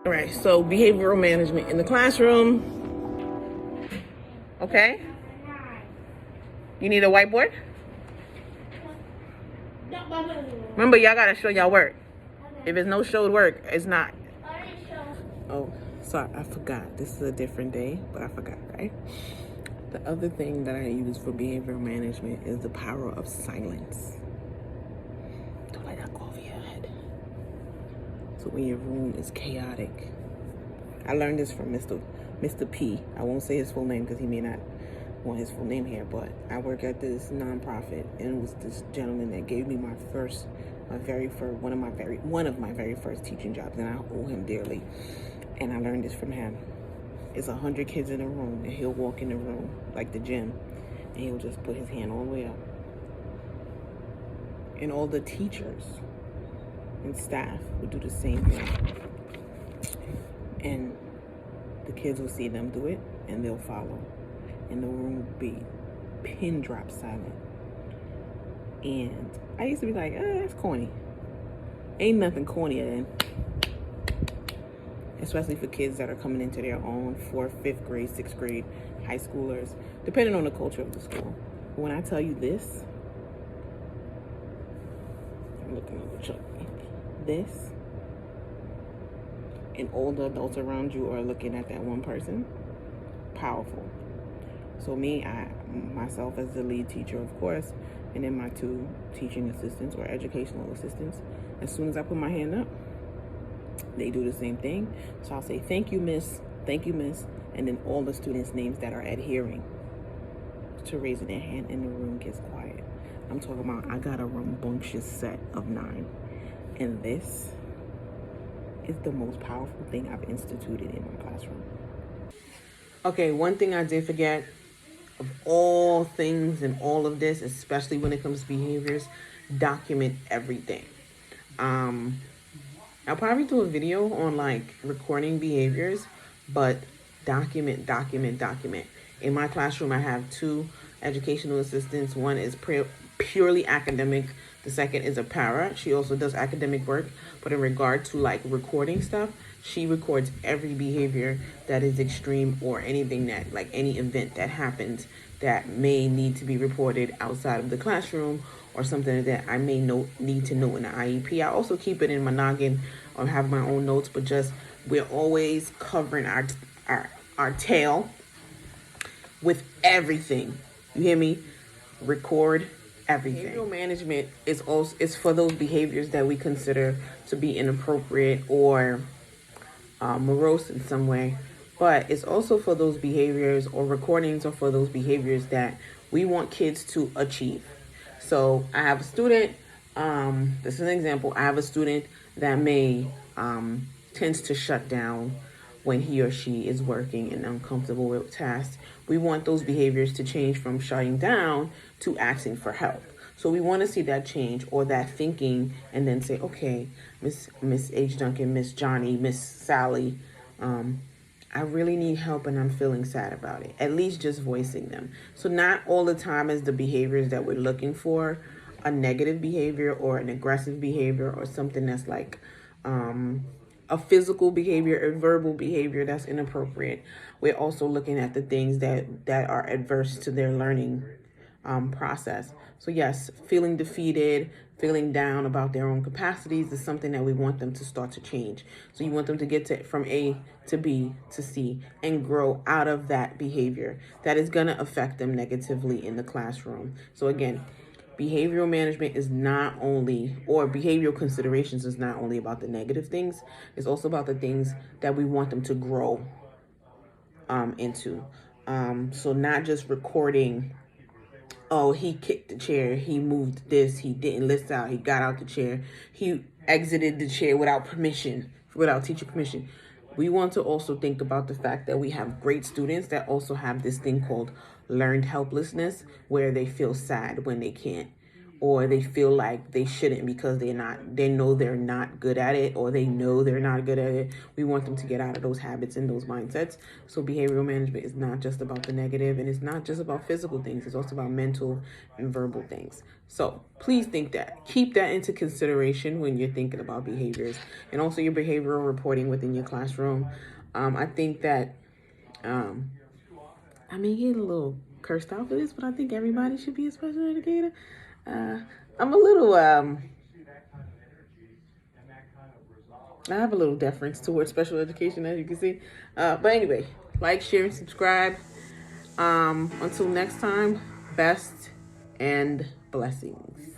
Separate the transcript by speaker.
Speaker 1: All right, so behavioral management in the classroom. Okay. You need a whiteboard? Remember, y'all gotta show y'all work. If it's no showed work, it's not. Oh, sorry, I forgot. This is a different day, but I forgot, right? The other thing that I use for behavioral management is the power of silence. Don't let that go over your head. So when your room is chaotic. I learned this from Mr. P. I won't say his full name because he may not want his full name here, but I work at this nonprofit, and it was this gentleman that gave me one of my very first teaching jobs, and I owe him dearly. And I learned this from him. It's 100 kids in a room, and he'll walk in the room like the gym, and he'll just put his hand all the way up. And all the teachers and staff would do the same thing. And the kids will see them do it, and they'll follow. And the room will be pin drop silent. And I used to be like, that's corny. Ain't nothing cornier than, especially for kids that are coming into their own 4th, 5th grade, 6th grade, high schoolers, depending on the culture of the school. But when I tell you this, I'm looking at the Chuck. This, and all the adults around you are looking at that one person, powerful. So myself as the lead teacher, of course, and then my 2 teaching assistants or educational assistants, as soon as I put my hand up, they do the same thing. So I'll say, thank you, miss, and then all the students' names that are adhering to raising their hand, and the room gets quiet. I'm talking about, I got a rambunctious set of 9, and this is the most powerful thing I've instituted in my classroom. Okay, one thing I did forget, of all things and all of this, especially when it comes to behaviors, document everything. I'll probably do a video on like recording behaviors, but document. In my classroom, I have 2 educational assistants. One is purely academic. The second is a para. She also does academic work, but in regard to like recording stuff, she records every behavior that is extreme or anything that, like any event that happens that may need to be reported outside of the classroom, or something that I may need to know in the IEP. I also keep it in my noggin or have my own notes, but just we're always covering our tail with everything. You hear me? Record everything. Behavioral management is for those behaviors that we consider to be inappropriate or morose in some way, but it's also for those behaviors, or recordings are for those behaviors that we want kids to achieve. So I have a student, this is an example, I have a student that tends to shut down when he or she is working and uncomfortable with tasks. We want those behaviors to change from shutting down to asking for help. So we want to see that change, or that thinking, and then say, okay, Miss H. Duncan, Miss Johnny, Miss Sally, I really need help and I'm feeling sad about it. At least just voicing them. So not all the time is the behaviors that we're looking for a negative behavior or an aggressive behavior or something that's like a physical behavior, a verbal behavior that's inappropriate. We're also looking at the things that are adverse to their learning process. So yes, feeling defeated, feeling down about their own capacities is something that we want them to start to change. So you want them to get from A to B to C and grow out of that behavior that is going to affect them negatively in the classroom. So again, behavioral management is not only, or behavioral considerations is not only about the negative things, it's also about the things that we want them to grow into. So not just recording, oh, he kicked the chair, he moved this, he didn't list out, he got out the chair, he exited the chair without permission, without teacher permission. We want to also think about the fact that we have great students that also have this thing called learned helplessness, where they feel sad when they can't, or they feel like they shouldn't because they know they're not good at it, or they know they're not good at it. We want them to get out of those habits and those mindsets. So behavioral management is not just about the negative, and it's not just about physical things. It's also about mental and verbal things. So please keep that into consideration when you're thinking about behaviors, and also your behavioral reporting within your classroom. I think that I may get a little cursed out for this, but I think everybody should be a special educator. I'm a little, I have a little deference towards special education, as you can see. But anyway, like, share, and subscribe. Until next time, best and blessings.